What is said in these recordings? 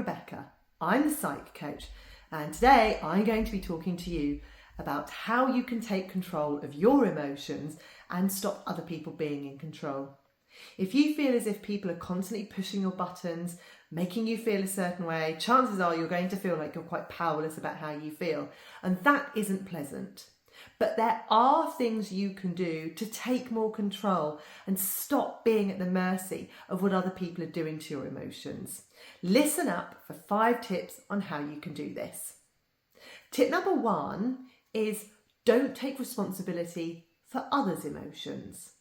Rebecca. I'm the Psych Coach, and today I'm going to be talking to you about how you can take control of your emotions and stop other people being in control. If you feel as if people are constantly pushing your buttons, making you feel a certain way, chances are you're going to feel like you're quite powerless about how you feel, and that isn't pleasant. But there are things you can do to take more control and stop being at the mercy of what other people are doing to your emotions. Listen up for 5 tips on how you can do this. Tip number 1 is don't take responsibility for others' emotions.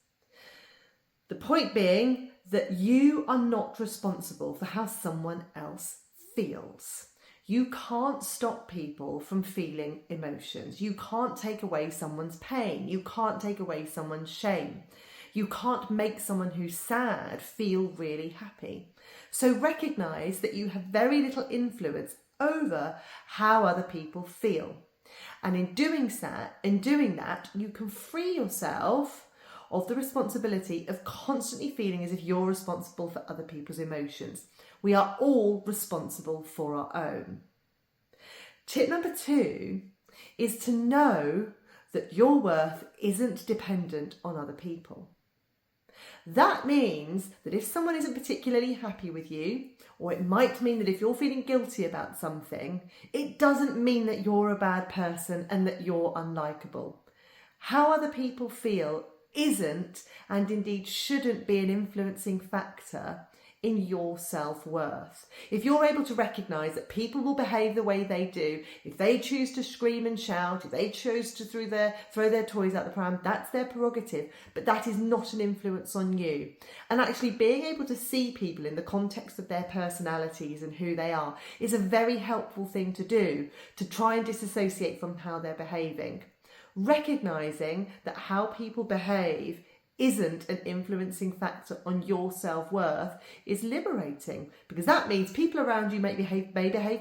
The point being that you are not responsible for how someone else feels. You can't stop people from feeling emotions. You can't take away someone's pain. You can't take away someone's shame. You can't make someone who's sad feel really happy. So recognize that you have very little influence over how other people feel. And in doing that, you can free yourself of the responsibility of constantly feeling as if you're responsible for other people's emotions. We are all responsible for our own. Tip number 2 is to know that your worth isn't dependent on other people. That means that if someone isn't particularly happy with you, or it might mean that if you're feeling guilty about something, it doesn't mean that you're a bad person and that you're unlikable. How other people feel isn't, and indeed shouldn't be, an influencing factor in your self-worth. If you're able to recognise that people will behave the way they do, if they choose to scream and shout, if they choose to throw their toys out the pram, that's their prerogative, but that is not an influence on you. And actually being able to see people in the context of their personalities and who they are is a very helpful thing to do, to try and disassociate from how they're behaving. Recognising that how people behave isn't an influencing factor on your self-worth is liberating, because that means people around you may behave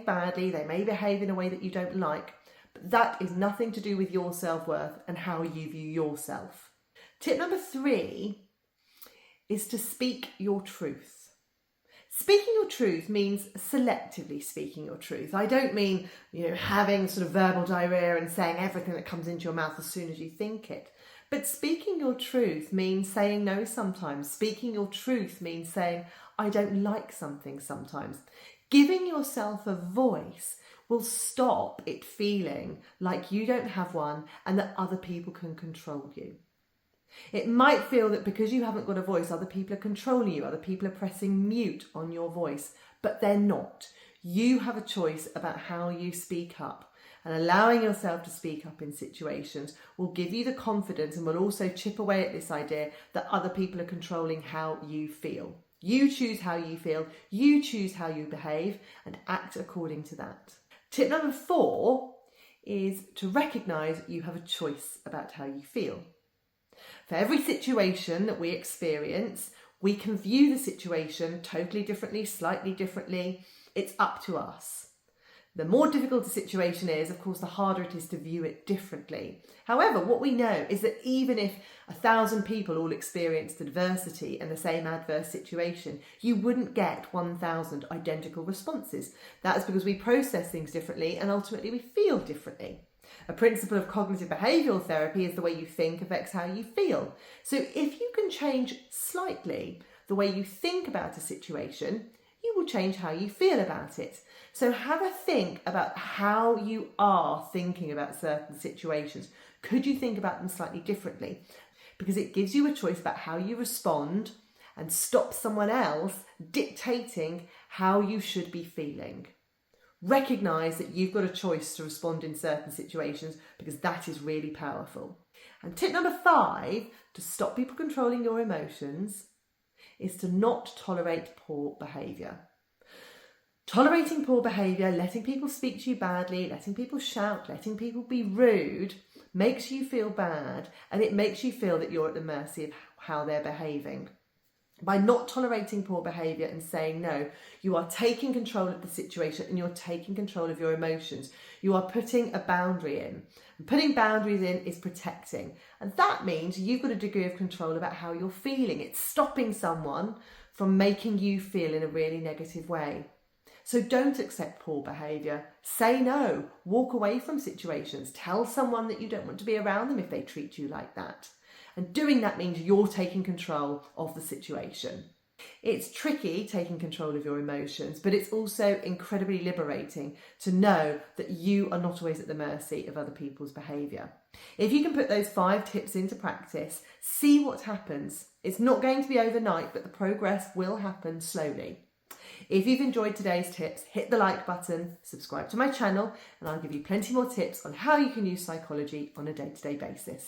badly, they may behave in a way that you don't like, but that is nothing to do with your self-worth and how you view yourself. Tip number 3 is to speak your truth. Speaking your truth means selectively speaking your truth. I don't mean, having sort of verbal diarrhea and saying everything that comes into your mouth as soon as you think it. But speaking your truth means saying no sometimes. Speaking your truth means saying, I don't like something sometimes. Giving yourself a voice will stop it feeling like you don't have one and that other people can control you. It might feel that because you haven't got a voice, other people are controlling you, other people are pressing mute on your voice, but they're not. You have a choice about how you speak up. And allowing yourself to speak up in situations will give you the confidence and will also chip away at this idea that other people are controlling how you feel. You choose how you feel, you choose how you behave, and act according to that. Tip number 4 is to recognise you have a choice about how you feel. For every situation that we experience, we can view the situation totally differently, slightly differently. It's up to us. The more difficult a situation is, of course, the harder it is to view it differently. However, what we know is that even if 1,000 people all experienced adversity in the same adverse situation, you wouldn't get 1,000 identical responses. That's because we process things differently and ultimately we feel differently. A principle of cognitive behavioural therapy is the way you think affects how you feel. So if you can change slightly the way you think about a situation, you will change how you feel about it. So have a think about how you are thinking about certain situations. Could you think about them slightly differently? Because it gives you a choice about how you respond and stop someone else dictating how you should be feeling. Recognise that you've got a choice to respond in certain situations, because that is really powerful. And tip number 5 to stop people controlling your emotions is to not tolerate poor behaviour. Tolerating poor behaviour, letting people speak to you badly, letting people shout, letting people be rude, makes you feel bad, and it makes you feel that you're at the mercy of how they're behaving. By not tolerating poor behaviour and saying no, you are taking control of the situation and you're taking control of your emotions. You are putting a boundary in. And putting boundaries in is protecting. And that means you've got a degree of control about how you're feeling. It's stopping someone from making you feel in a really negative way. So don't accept poor behaviour. Say no. Walk away from situations. Tell someone that you don't want to be around them if they treat you like that. And doing that means you're taking control of the situation. It's tricky taking control of your emotions, but it's also incredibly liberating to know that you are not always at the mercy of other people's behaviour. If you can put those 5 tips into practice, see what happens. It's not going to be overnight, but the progress will happen slowly. If you've enjoyed today's tips, hit the like button, subscribe to my channel, and I'll give you plenty more tips on how you can use psychology on a day-to-day basis.